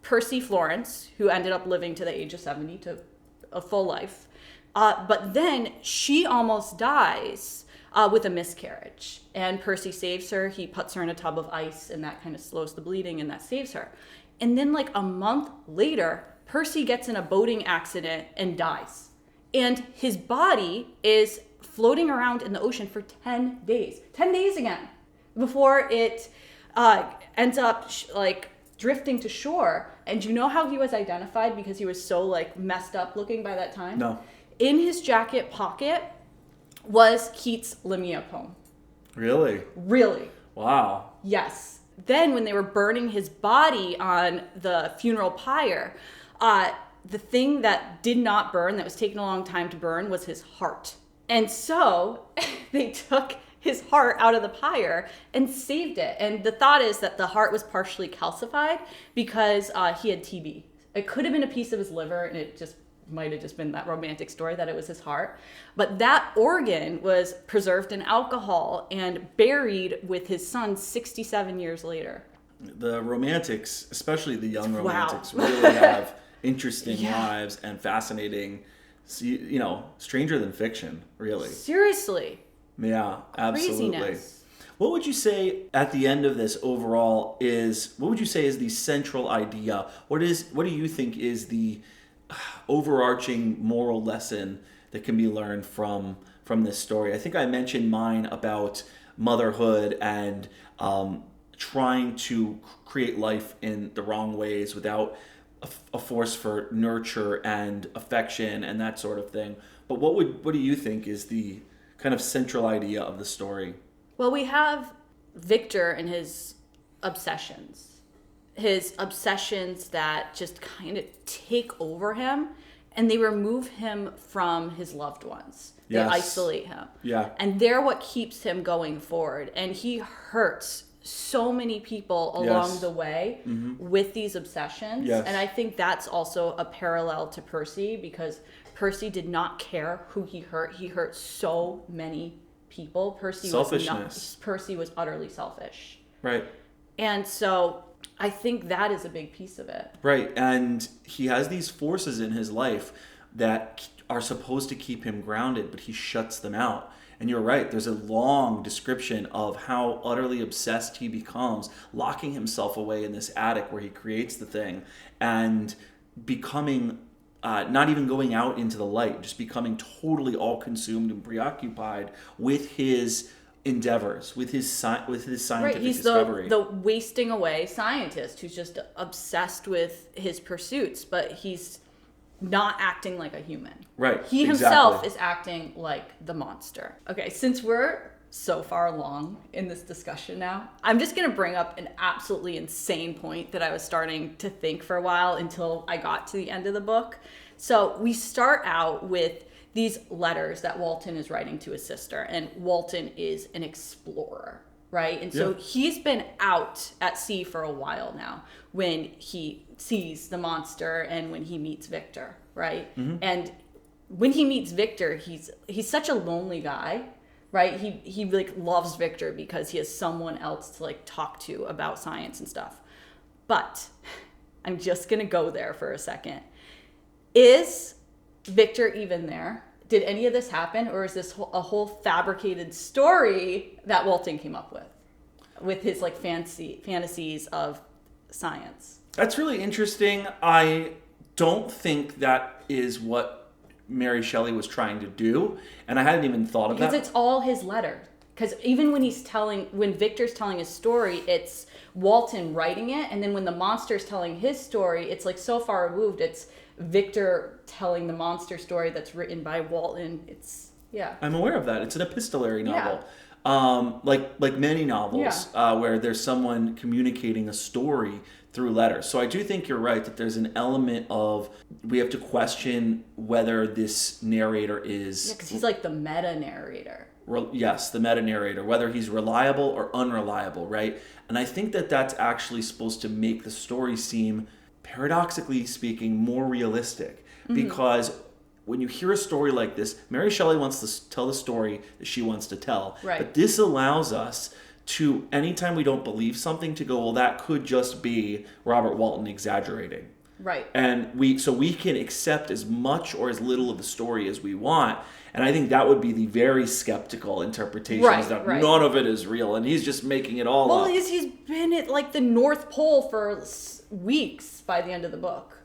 Percy Florence, who ended up living to the age of 70, to a full life. But then she almost dies with a miscarriage. And Percy saves her. He puts her in a tub of ice, and that kind of slows the bleeding, and that saves her. And then a month later, Percy gets in a boating accident and dies. And his body is floating around in the ocean for 10 days. 10 days again, before it ends up drifting to shore. And you know how he was identified because he was so messed up looking by that time? No. In his jacket pocket was Keats' Lamia poem. Really? Really. Wow. Yes. Then when they were burning his body on the funeral pyre, the thing that did not burn, that was taking a long time to burn, was his heart. And so they took his heart out of the pyre and saved it. And the thought is that the heart was partially calcified because he had TB. It could have been a piece of his liver, and it just might have just been that romantic story that it was his heart. But that organ was preserved in alcohol and buried with his son 67 years later. The romantics, especially the young romantics, really have interesting lives and fascinating, stranger than fiction, really. Seriously. Yeah, absolutely. Craziness. What would you say at the end of this overall what would you say is the central idea? What do you think is the overarching moral lesson that can be learned from this story? I think I mentioned mine about motherhood and trying to create life in the wrong ways without a force for nurture and affection and that sort of thing. But what do you think is the kind of central idea of the story? Well, we have Victor and his obsessions that just kind of take over him, and they remove him from his loved ones. They isolate him. Yeah. And they're what keeps him going forward. And he hurts so many people along the way with these obsessions. Yes. And I think that's also a parallel to Percy, because Percy did not care who he hurt. He hurt so many people. Percy was utterly selfish. Right. And so I think that is a big piece of it. Right. And he has these forces in his life that are supposed to keep him grounded, but he shuts them out. And you're right, there's a long description of how utterly obsessed he becomes, locking himself away in this attic where he creates the thing and becoming not even going out into the light, just becoming totally all consumed and preoccupied with his endeavors, with his scientific discovery. He's the wasting away scientist who's just obsessed with his pursuits, but he's not acting like a human. Right. He himself is acting like the monster. Okay, since we're so far along in this discussion now, I'm just going to bring up an absolutely insane point that I was starting to think for a while until I got to the end of the book. So we start out with these letters that Walton is writing to his sister, and Walton is an explorer, right? And so he's been out at sea for a while now when he sees the monster and when he meets Victor, right? Mm-hmm. And when he meets Victor, he's such a lonely guy, right? He like loves Victor because he has someone else to like talk to about science and stuff. But I'm just gonna go there for a second. Is Victor even there? Did any of this happen, or is this a whole fabricated story that Walton came up with his like fantasies of science? That's really interesting. I don't think that is what Mary Shelley was trying to do, and I hadn't even thought of that. Because it's all his letter. Because even when Victor's telling his story, it's Walton writing it, and then when the monster's telling his story, it's like so far removed. It's Victor telling the monster story that's written by Walton. I'm aware of that. It's an epistolary novel. Like many novels where there's someone communicating a story through letters. So I do think you're right that there's an element of we have to question whether this narrator is... Yeah, because he's like the meta-narrator. Yes, the meta-narrator, whether he's reliable or unreliable, right? And I think that that's actually supposed to make the story seem, paradoxically speaking, more realistic. Mm-hmm. Because when you hear a story like this, Mary Shelley wants to tell the story that she wants to tell. Right. But this allows us to, anytime we don't believe something, to go, well, that could just be Robert Walton exaggerating. Right. And we can accept as much or as little of the story as we want. And I think that would be the very skeptical interpretation, is that none of it is real and he's just making it all up. Well, he's been at like the North Pole for weeks by the end of the book,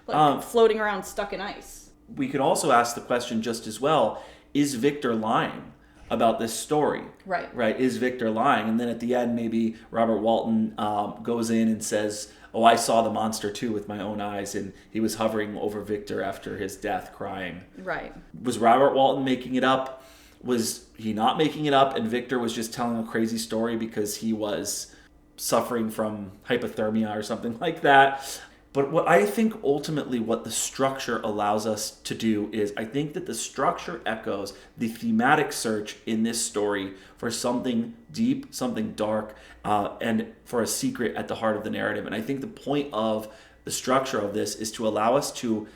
like floating around stuck in ice. We could also ask the question just as well, is Victor lying about this story? Right. Is Victor lying? And then at the end, maybe Robert Walton goes in and says, oh, I saw the monster too with my own eyes, and he was hovering over Victor after his death, crying. Right. Was Robert Walton making it up? Was he not making it up, and Victor was just telling a crazy story because he was suffering from hypothermia or something like that? But what I think ultimately what the structure allows us to do is, I think that the structure echoes the thematic search in this story for something deep, something dark, and for a secret at the heart of the narrative. And I think the point of the structure of this is to allow us to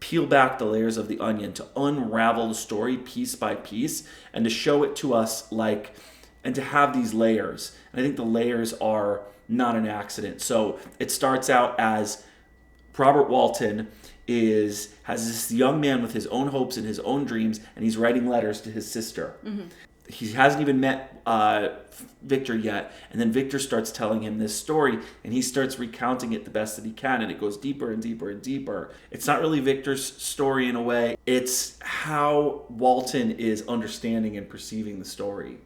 peel back the layers of the onion, to unravel the story piece by piece, and to show it to us and to have these layers. And I think the layers are not an accident. So it starts out as Robert Walton has this young man with his own hopes and his own dreams, and he's writing letters to his sister. Mm-hmm. He hasn't even met Victor yet, and then Victor starts telling him this story, and he starts recounting it the best that he can, and it goes deeper and deeper and deeper. It's not really Victor's story in a way. It's how Walton is understanding and perceiving the story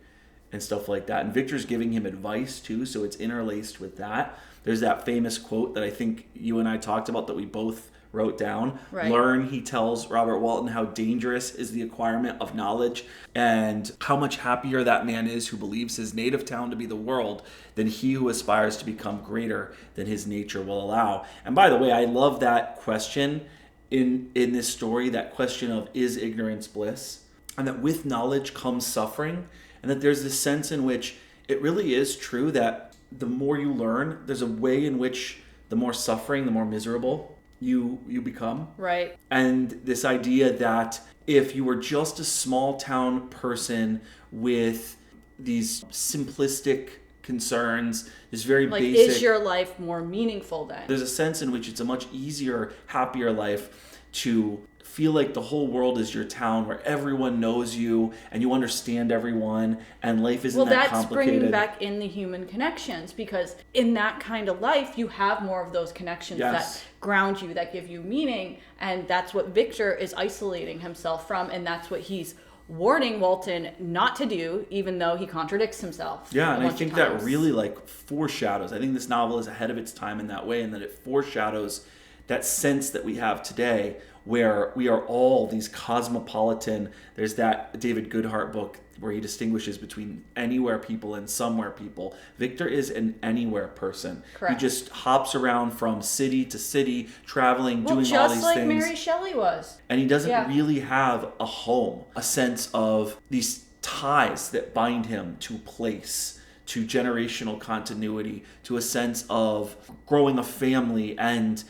and stuff like that. And Victor's giving him advice too, so it's interlaced with that. There's that famous quote that I think you and I talked about that we both wrote down. Right. Learn, he tells Robert Walton, how dangerous is the acquirement of knowledge, and how much happier that man is who believes his native town to be the world than he who aspires to become greater than his nature will allow. And by the way, I love that question in this story, that question of, is ignorance bliss? And that with knowledge comes suffering, and that there's this sense in which it really is true that the more you learn, there's a way in which the more suffering, the more miserable you become. Right. And this idea that if you were just a small town person with these simplistic concerns, this very basic... Is your life more meaningful then? There's a sense in which it's a much easier, happier life to feel like the whole world is your town, where everyone knows you and you understand everyone, and life isn't that complicated. Well, that's bringing back in the human connections, because in that kind of life, you have more of those connections that ground you, that give you meaning, and that's what Victor is isolating himself from, and that's what he's warning Walton not to do, even though he contradicts himself. Yeah, and I think that really foreshadows. I think this novel is ahead of its time in that way, and that it foreshadows that sense that we have today, where we are all these cosmopolitan. There's that David Goodhart book where he distinguishes between anywhere people and somewhere people. Victor is an anywhere person. Correct. He just hops around from city to city, traveling, doing all these just like things. Mary Shelley was. And he doesn't really have a home, a sense of these ties that bind him to place, to generational continuity, to a sense of growing a family and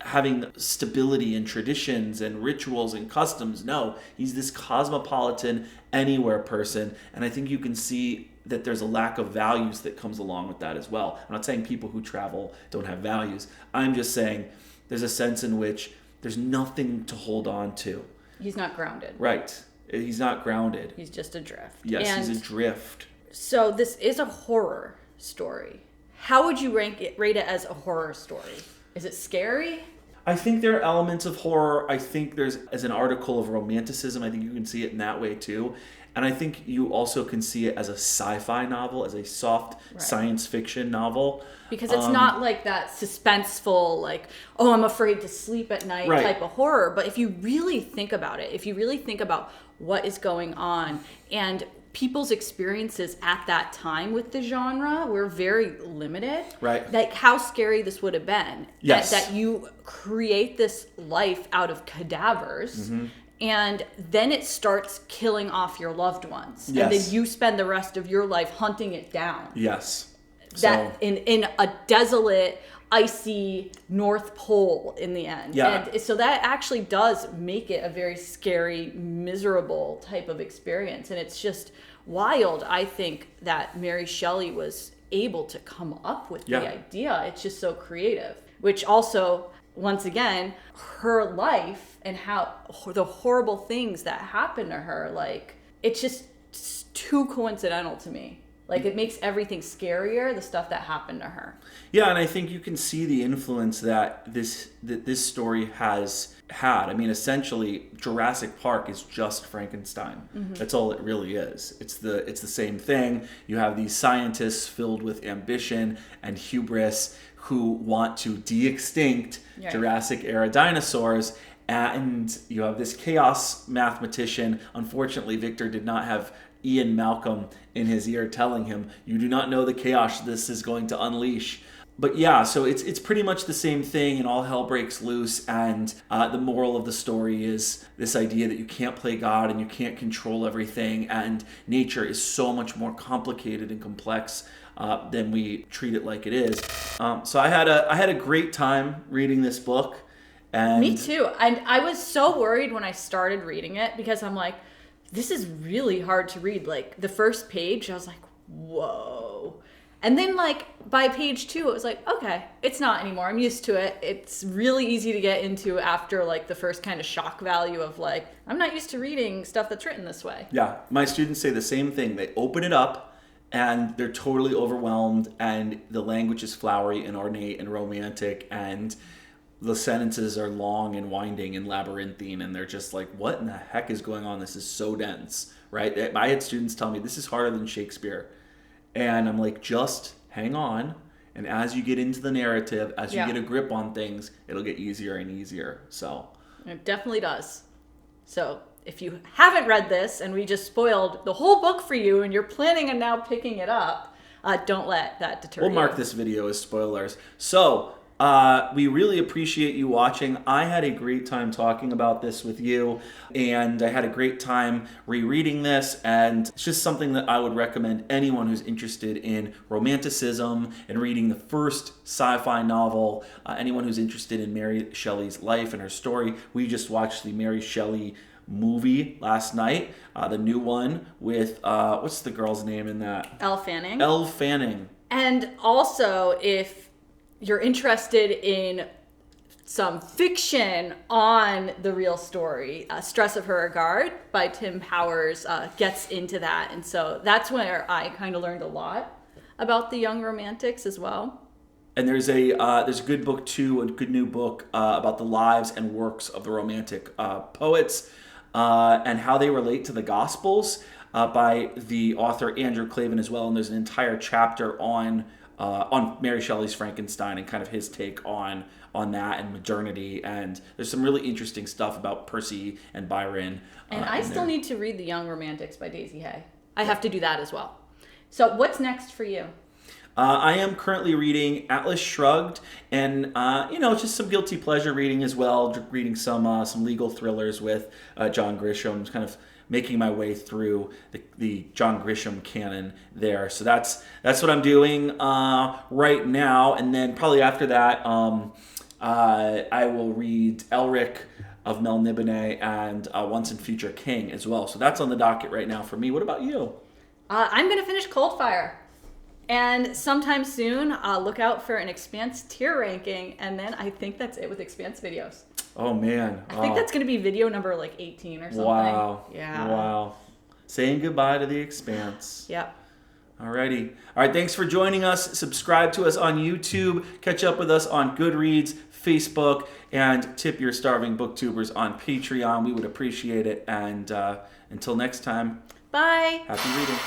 having stability and traditions and rituals and customs. No, he's this cosmopolitan, anywhere person. And I think you can see that there's a lack of values that comes along with that as well. I'm not saying people who travel don't have values. I'm just saying there's a sense in which there's nothing to hold on to. He's not grounded. Right. He's not grounded. He's just adrift. Yes, he's adrift. So this is a horror story. How would you rate it as a horror story? Is it scary? I think there are elements of horror. I think there's, as an article of romanticism, I think you can see it in that way too. And I think you also can see it as a sci-fi novel, as a soft science fiction novel. Because it's not like that suspenseful, oh, I'm afraid to sleep at night type of horror. But if you really think about it, if you really think about what is going on and people's experiences at that time with the genre were very limited. Right. Like how scary this would have been. Yes. That you create this life out of cadavers. Mm-hmm. And then it starts killing off your loved ones. Yes. And then you spend the rest of your life hunting it down. Yes. That in a desolate, icy North Pole in the end. Yeah. And so that actually does make it a very scary, miserable type of experience. And it's just wild, I think, that Mary Shelley was able to come up with the idea. It's just so creative. Which also, once again, her life and how the horrible things that happened to her, it's just too coincidental to me. It makes everything scarier, the stuff that happened to her. Yeah, and I think you can see the influence that this story has had. I mean, essentially, Jurassic Park is just Frankenstein. Mm-hmm. That's all it really is. It's the same thing. You have these scientists filled with ambition and hubris who want to de-extinct Jurassic-era dinosaurs. And you have this chaos mathematician. Unfortunately, Victor did not have Ian Malcolm in his ear telling him, you do not know the chaos this is going to unleash. But yeah, so it's pretty much the same thing, and all hell breaks loose, and the moral of the story is this idea that you can't play God and you can't control everything, and nature is so much more complicated and complex than we treat it like it is. So I had a great time reading this book, And me too. And I was so worried when I started reading it because I'm like, this is really hard to read. Like the first page, I was like, whoa. And then like by page 2, it was like, okay, it's not anymore. I'm used to it. It's really easy to get into after like the first kind of shock value of like, I'm not used to reading stuff that's written this way. Yeah, my students say the same thing. They open it up and they're totally overwhelmed, and the language is flowery and ornate and romantic, and the sentences are long and winding and labyrinthine, and they're just like, what in the heck is going on? This is so dense, right? I had students tell me, this is harder than Shakespeare. And I'm like, just hang on. And as you get into the narrative, as you get a grip on things, it'll get easier and easier. So it definitely does. So if you haven't read this and we just spoiled the whole book for you and you're planning on now picking it up, don't let that deter you. We'll mark this video as spoilers. So we really appreciate you watching. I had a great time talking about this with you, and I had a great time rereading this, and it's just something that I would recommend anyone who's interested in romanticism and reading the first sci-fi novel, anyone who's interested in Mary Shelley's life and her story. We just watched the Mary Shelley movie last night, the new one with, what's the girl's name in that? Elle Fanning. Elle Fanning. And also, if you're interested in some fiction on the real story, Stress of Her Regard by Tim Powers gets into that. And so that's where I kind of learned a lot about the young romantics as well. And there's a good book too, a good new book about the lives and works of the Romantic poets and how they relate to the Gospels by the author Andrew Clavin as well. And there's an entire chapter on Mary Shelley's Frankenstein and kind of his take on that and modernity. And there's some really interesting stuff about Percy and Byron. And I still need to read The Young Romantics by Daisy Hay. I have to do that as well. So what's next for you? I am currently reading Atlas Shrugged, and just some guilty pleasure reading as well. Reading some legal thrillers with John Grisham, kind of making my way through the John Grisham canon there. So that's what I'm doing right now, and then probably after that, I will read Elric of Melniboné and Once and Future King as well. So that's on the docket right now for me. What about you? I'm going to finish Coldfire. And sometime soon, look out for an Expanse tier ranking, and then I think that's it with Expanse videos. Oh, man. I think that's going to be video number, 18 or something. Wow. Yeah. Wow. Saying goodbye to the Expanse. Yep. Alrighty. All right, thanks for joining us. Subscribe to us on YouTube. Catch up with us on Goodreads, Facebook, and tip your starving booktubers on Patreon. We would appreciate it. And until next time, bye. happy reading.